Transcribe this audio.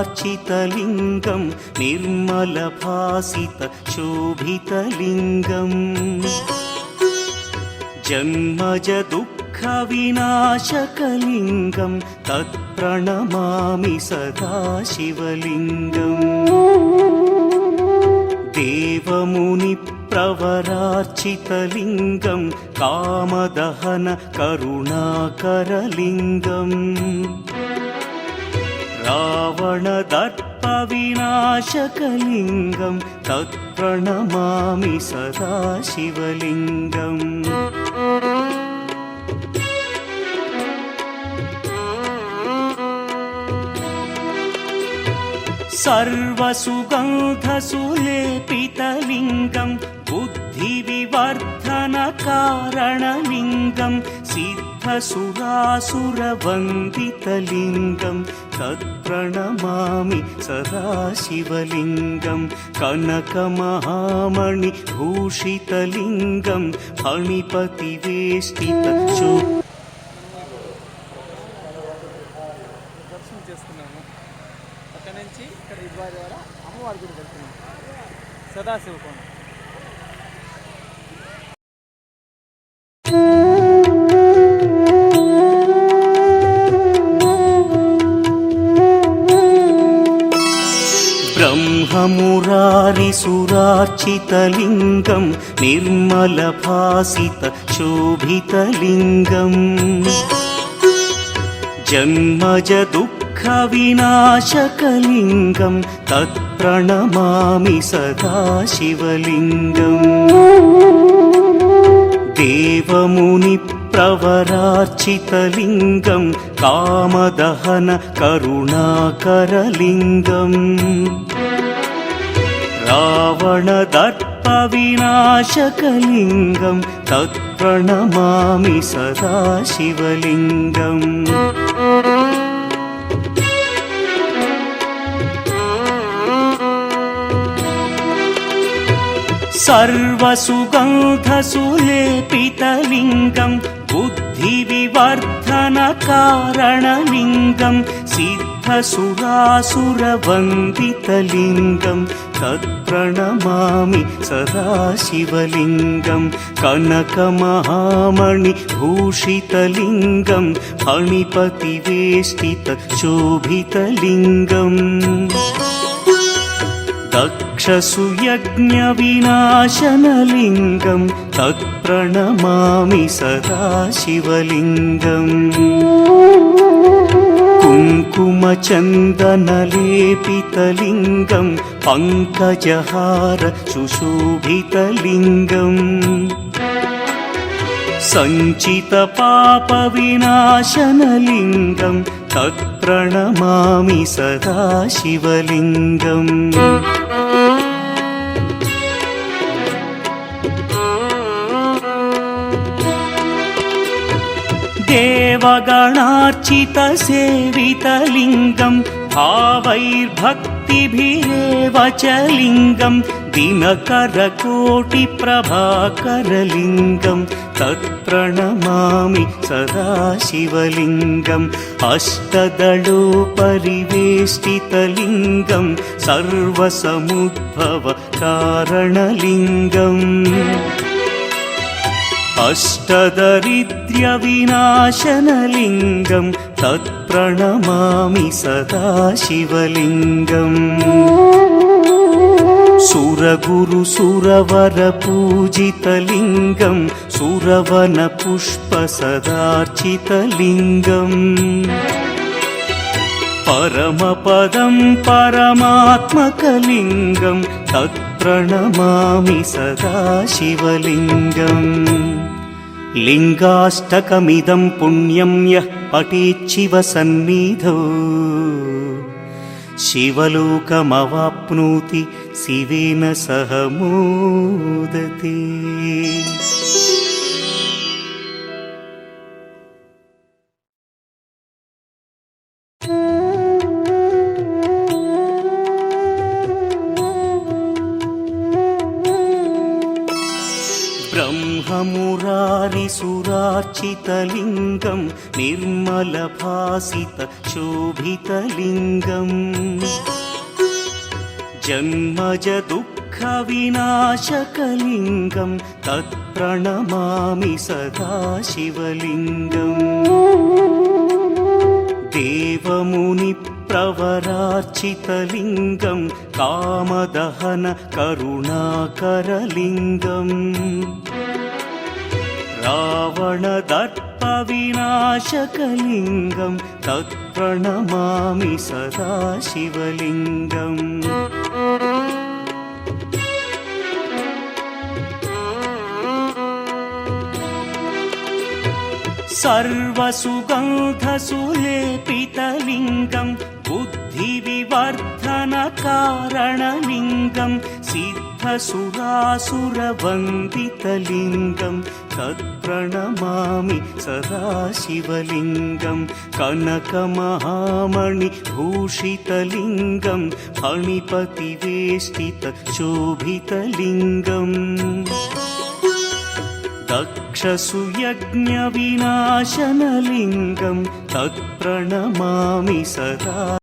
प्रवरार्चितलिङ्गं निर्मलभासितशोभितलिङ्गम् जन्मजदुःखविनाशकलिङ्गं तत्प्रणमामि सदा शिवलिङ्गम् देवमुनिप्रवरार्चितलिङ्गं कामदहन करुणाकरलिङ्गम् रावणदर्पविनाशकलिङ्गं तत्प्रणमामि सदा शिवलिङ्गम् सर्वसुगन्धसुलेपितलिङ्गं बुद्धिविवर्धनकारणलिङ्गं सिद्धसुरासुरवन्दितलिङ्गं तत्प्रणमामि सदा शिवलिङ्गं कनकमहामणिभूषितलिङ्गं फणिपतिवेष्टितचो దర్శనం చేసుకున్నాము. అక్కడి నుంచి ఇక్కడ ఇద్వారి ద్వారా అమ్మవారి గుడి వెళ్తున్నాము. సదాశివకోన ब्रह्ममुरारिसुरार्चितलिङ्गं निर्मलभासितशोभितलिङ्गम् जन्मजदुःखविनाशकलिङ्गं तत्प्रणमामि सदा शिवलिङ्गम् देवमुनिप्रवरार्चितलिङ्गं कामदहन करुणाकरलिङ्गम् रावणदर्पविनाशकलिङ्गं तत्प्रणमामि सदा शिवलिङ्गम् सर्वसुगन्धसुलेपितलिङ्गं बुद्धिविवर्धनकारणलिङ्गं सिद्धसुरासुरवन्दितलिङ्गं तत्प्रणमामि सदा शिवलिङ्गं कनकमहामणिभूषितलिङ्गं फणिपतिवेष्टितशोभितलिङ्गम् दक्षसुयज्ञविनाशनलिङ्गं तत्प्रणमामि सदा शिवलिङ्गम् कुङ्कुमचन्दनलेपितलिङ्गं पङ्कजहार सुशोभितलिङ्गम् सञ्चितपापविनाशनलिङ्गं तत्प्रणमामि सदा शिवलिङ्गम् देवगणार्चितसेवितलिङ्गं भावैर्भक्तिभिरेव च लिङ्गं दिनकरकोटिप्रभाकरलिङ्गं तत्प्रणमामि सदा शिवलिङ्गम् अष्टदलोपरिवेष्टितलिङ्गं सर्वसमुद्भवकारणलिङ्गम् अष्टदरिद्र्यविनाशनलिङ्गं तत्प्रणमामि सदा शिवलिङ्गम् सुरगुरुसुरवरपूजितलिङ्गं सुरवनपुष्पसदार्चितलिङ्गम् परमपदं परमात्मकलिङ्गं तत्प्रणमामि सदा शिवलिङ्गम् लिङ्गाष्टकमिदं पुण्यं यः पठेच्छिवसन्निधौ शिवलोकमवाप्नोति शिवेन सह मोदते। ब्रह्ममुरारिसुरार्चितलिङ्गं निर्मलभासितशोभितलिङ्गम् जन्मजदुःखविनाशकलिङ्गं तत्प्रणमामि सदा शिवलिङ्गम् देवमुनिप्रवरार्चितलिङ्गं कामदहन करुणाकरलिङ्गम् रावणदर्पविनाशकलिङ्गं तत्प्रणमामि सदा शिवलिङ्गम् सर्वसुगन्धसुलेपितलिङ्गं बुद्धिविवर्धनकारणलिङ्गं सिद्धसुरासुरवन्दितलिङ्गं तत्प्रणमामि सदा शिवलिङ्गं कनकमहामणिभूषितलिङ्गं फणिपतिवेष्टितशोभितलिङ्गम् दक्षसुयज्ञविनाशनलिङ्गं तत्प्रणमामि सदा